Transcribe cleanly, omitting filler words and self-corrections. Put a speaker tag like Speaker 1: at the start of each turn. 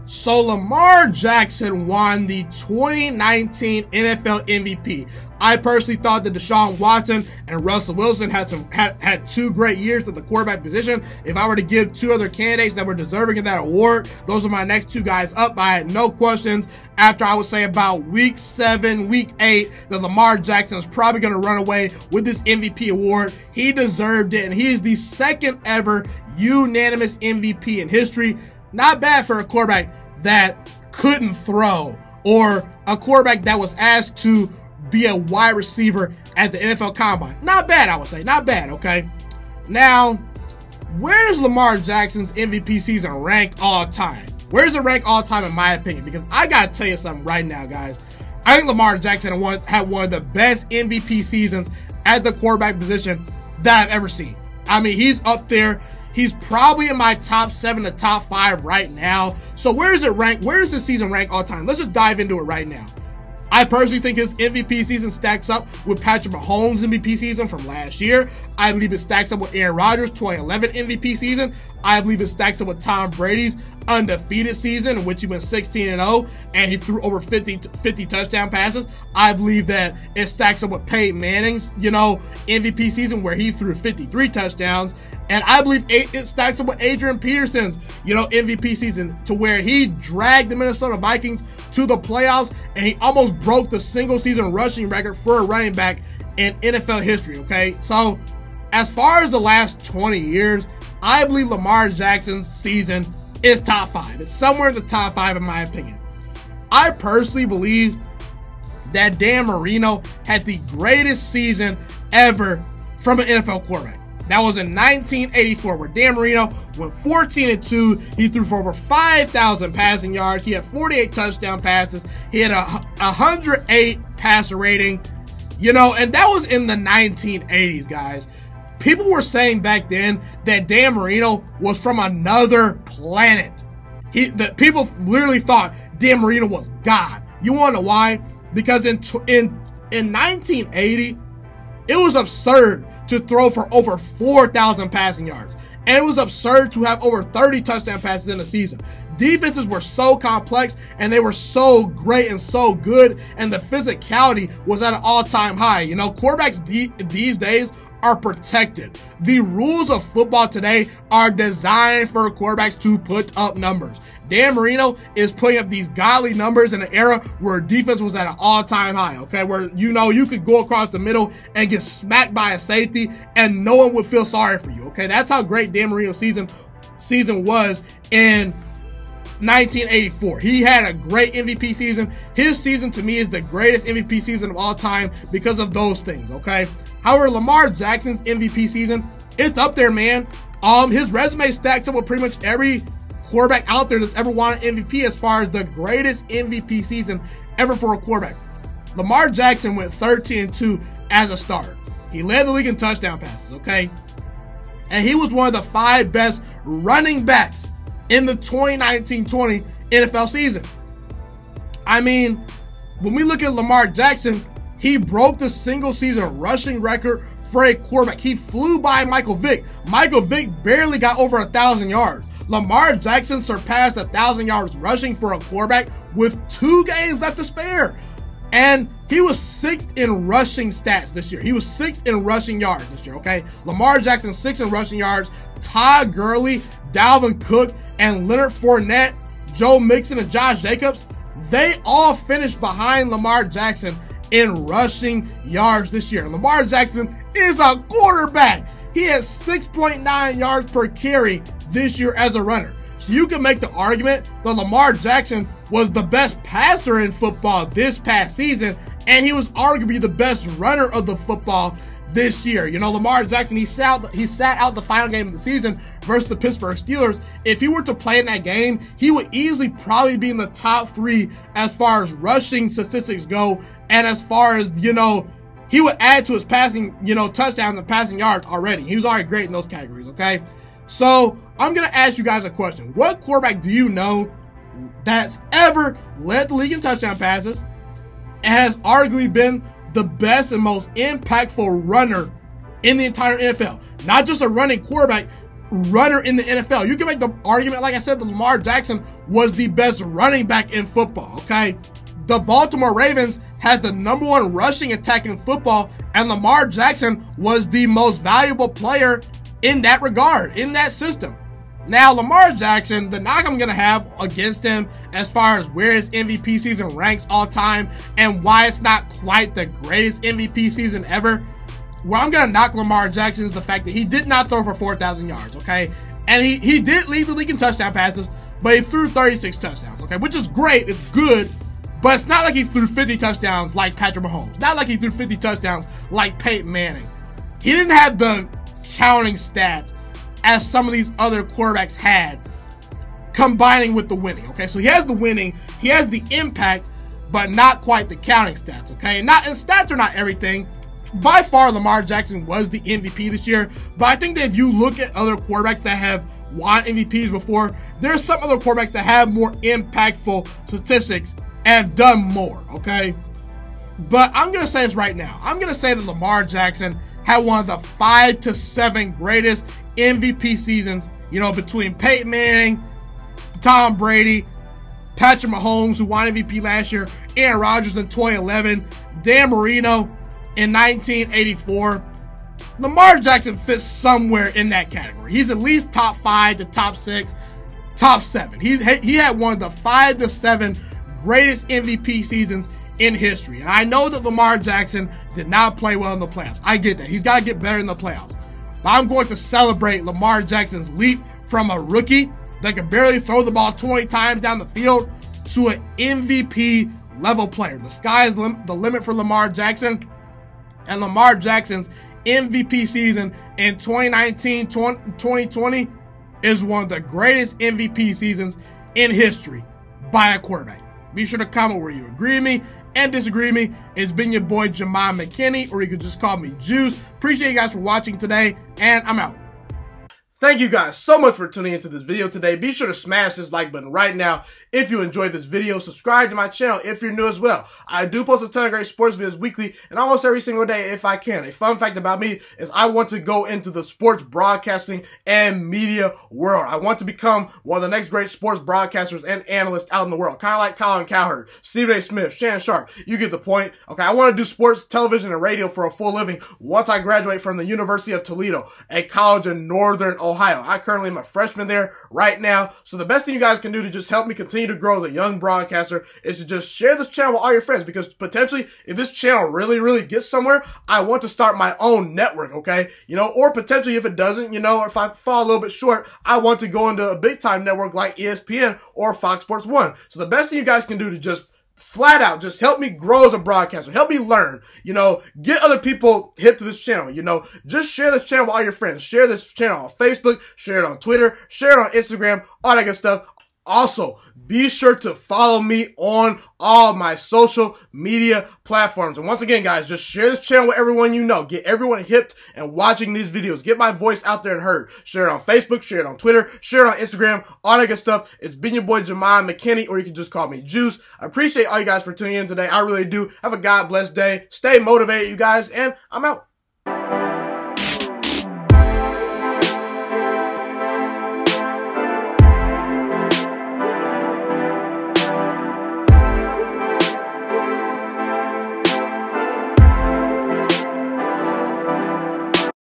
Speaker 1: So Lamar Jackson won the 2019 NFL MVP. I personally thought that Deshaun Watson and Russell Wilson had two great years at the quarterback position. If I were to give two other candidates that were deserving of that award, those are my next two guys up. I had no questions after, I would say, about week 7, week 8, that Lamar Jackson is probably going to run away with this MVP award. He deserved it, and he is the second ever unanimous MVP in history. Not bad for a quarterback that couldn't throw, or a quarterback that was asked to be a wide receiver at the NFL Combine. Not bad, I would say. Not bad, okay? Now, where does Lamar Jackson's MVP season rank all time? Where does it rank all time in my opinion? Because I got to tell you something right now, guys. I think Lamar Jackson had one of the best MVP seasons at the quarterback position that I've ever seen. I mean, he's up there. He's probably in my top 7 to top 5 right now. So where does it rank? Where does this season rank all time? Let's just dive into it right now. I personally think his MVP season stacks up with Patrick Mahomes' MVP season from last year. I believe it stacks up with Aaron Rodgers' 2011 MVP season. I believe it stacks up with Tom Brady's undefeated season, in which he went 16-0 and he threw over 50 touchdown passes. I believe that it stacks up with Peyton Manning's, MVP season, where he threw 53 touchdowns. And I believe it stacks up with Adrian Peterson's, MVP season, to where he dragged the Minnesota Vikings to the playoffs and he almost broke the single season rushing record for a running back in NFL history, okay? So as far as the last 20 years, I believe Lamar Jackson's season is top 5. It's somewhere in the top 5 in my opinion. I personally believe that Dan Marino had the greatest season ever from an NFL quarterback. That was in 1984, where Dan Marino went 14-2. He threw for over 5,000 passing yards. He had 48 touchdown passes. He had a 108 passer rating, and that was in the 1980s, guys. People were saying back then that Dan Marino was from another planet. People literally thought Dan Marino was God. You want to know why? Because in 1980, it was absurd to throw for over 4,000 passing yards. And it was absurd to have over 30 touchdown passes in a season. Defenses were so complex and they were so great and so good, and the physicality was at an all-time high. Quarterbacks these days are protected. The rules of football today are designed for quarterbacks to put up numbers. Dan Marino is putting up these godly numbers in an era where defense was at an all-time high, okay? Where, you could go across the middle and get smacked by a safety and no one would feel sorry for you, okay? That's how great Dan Marino's season was in 1984. He had a great MVP season. His season, to me, is the greatest MVP season of all time because of those things, okay? However, Lamar Jackson's MVP season, it's up there, man. His resume stacks up with pretty much every quarterback out there that's ever won an MVP as far as the greatest MVP season ever for a quarterback. Lamar Jackson went 13-2 as a starter. He led the league in touchdown passes, okay? And he was one of the 5 best running backs in the 2019-20 NFL season. I mean, when we look at Lamar Jackson, he broke the single season rushing record for a quarterback. He flew by Michael Vick. Michael Vick barely got over 1,000 yards. Lamar Jackson surpassed 1,000 yards rushing for a quarterback with 2 games left to spare. And he was 6th in rushing stats this year. He was 6th in rushing yards this year, okay? Lamar Jackson 6th in rushing yards. Todd Gurley, Dalvin Cook, and Leonard Fournette, Joe Mixon, and Josh Jacobs, they all finished behind Lamar Jackson in rushing yards this year. Lamar Jackson is a quarterback. He has 6.9 yards per carry this year as a runner. So you can make the argument that Lamar Jackson was the best passer in football this past season, and he was arguably the best runner of the football this year. Lamar Jackson, he sat out the final game of the season versus the Pittsburgh Steelers. If he were to play in that game, he would easily probably be in the top 3 as far as rushing statistics go, and as far as, he would add to his passing, touchdowns and passing yards already. He was already great in those categories, okay? So I'm going to ask you guys a question. What quarterback do you know that's ever led the league in touchdown passes and has arguably been the best and most impactful runner in the entire NFL? Not just a running quarterback, runner in the NFL. You can make the argument, like I said, that Lamar Jackson was the best running back in football, okay? The Baltimore Ravens had the #1 rushing attack in football, and Lamar Jackson was the most valuable player in that regard, in that system. Now, Lamar Jackson, the knock I'm going to have against him as far as where his MVP season ranks all time and why it's not quite the greatest MVP season ever, where I'm going to knock Lamar Jackson is the fact that he did not throw for 4,000 yards, okay? And he did lead the league in touchdown passes, but he threw 36 touchdowns, okay? Which is great, it's good, but it's not like he threw 50 touchdowns like Patrick Mahomes. Not like he threw 50 touchdowns like Peyton Manning. He didn't have the counting stats as some of these other quarterbacks had, combining with the winning, okay? So he has the winning, he has the impact, but not quite the counting stats, okay? And stats are not everything. By far, Lamar Jackson was the MVP this year, but I think that if you look at other quarterbacks that have won MVPs before, there's some other quarterbacks that have more impactful statistics and have done more, okay? But I'm going to say this right now. I'm going to say that Lamar Jackson had one of the 5 to 7 greatest MVP seasons, you know, between Peyton Manning, Tom Brady, Patrick Mahomes, who won MVP last year, Aaron Rodgers in 2011, Dan Marino in 1984. Lamar Jackson fits somewhere in that category. He's at least top 5 to top 6, top 7. He had one of the 5 to 7 greatest MVP seasons in history. And I know that Lamar Jackson did not play well in the playoffs. I get that. He's got to get better in the playoffs. But I'm going to celebrate Lamar Jackson's leap from a rookie that could barely throw the ball 20 times down the field to an MVP level player. The sky is the limit for Lamar Jackson. And Lamar Jackson's MVP season in 2019-2020 is one of the greatest MVP seasons in history by a quarterback. Be sure to comment where you agree with me and disagree with me. It's been your boy Ghiman Mckinney, or you could just call me Juice. Appreciate you guys for watching today, and I'm out. Thank you guys so much for tuning into this video today. Be sure to smash this like button right now if you enjoyed this video. Subscribe to my channel if you're new as well. I do post a ton of great sports videos weekly and almost every single day if I can. A fun fact about me is I want to go into the sports broadcasting and media world. I want to become one of the next great sports broadcasters and analysts out in the world. Kind of like Colin Cowherd, Stephen A. Smith, Shannon Sharp. You get the point. Okay, I want to do sports, television, and radio for a full living once I graduate from the University of Toledo, a college in Northern Ohio. I currently am a freshman there right now. So the best thing you guys can do to just help me continue to grow as a young broadcaster is to just share this channel with all your friends, because potentially if this channel really gets somewhere, I want to start my own network, okay? You know, or potentially if it doesn't, you know, or if I fall a little bit short, I want to go into a big time network like ESPN or Fox Sports 1. So the best thing you guys can do to just flat out just help me grow as a broadcaster, help me learn, you know, get other people hip to this channel, you know, just share this channel with all your friends, share this channel on Facebook, share it on Twitter, share it on Instagram, all that good stuff. Also, be sure to follow me on all my social media platforms. And once again, guys, just share this channel with everyone you know. Get everyone hipped and watching these videos. Get my voice out there and heard. Share it on Facebook, share it on Twitter, share it on Instagram, all that good stuff. It's been your boy Ghiman Mckinney, or you can just call me Juice. I appreciate all you guys for tuning in today. I really do. Have a God bless day. Stay motivated, you guys, and I'm out.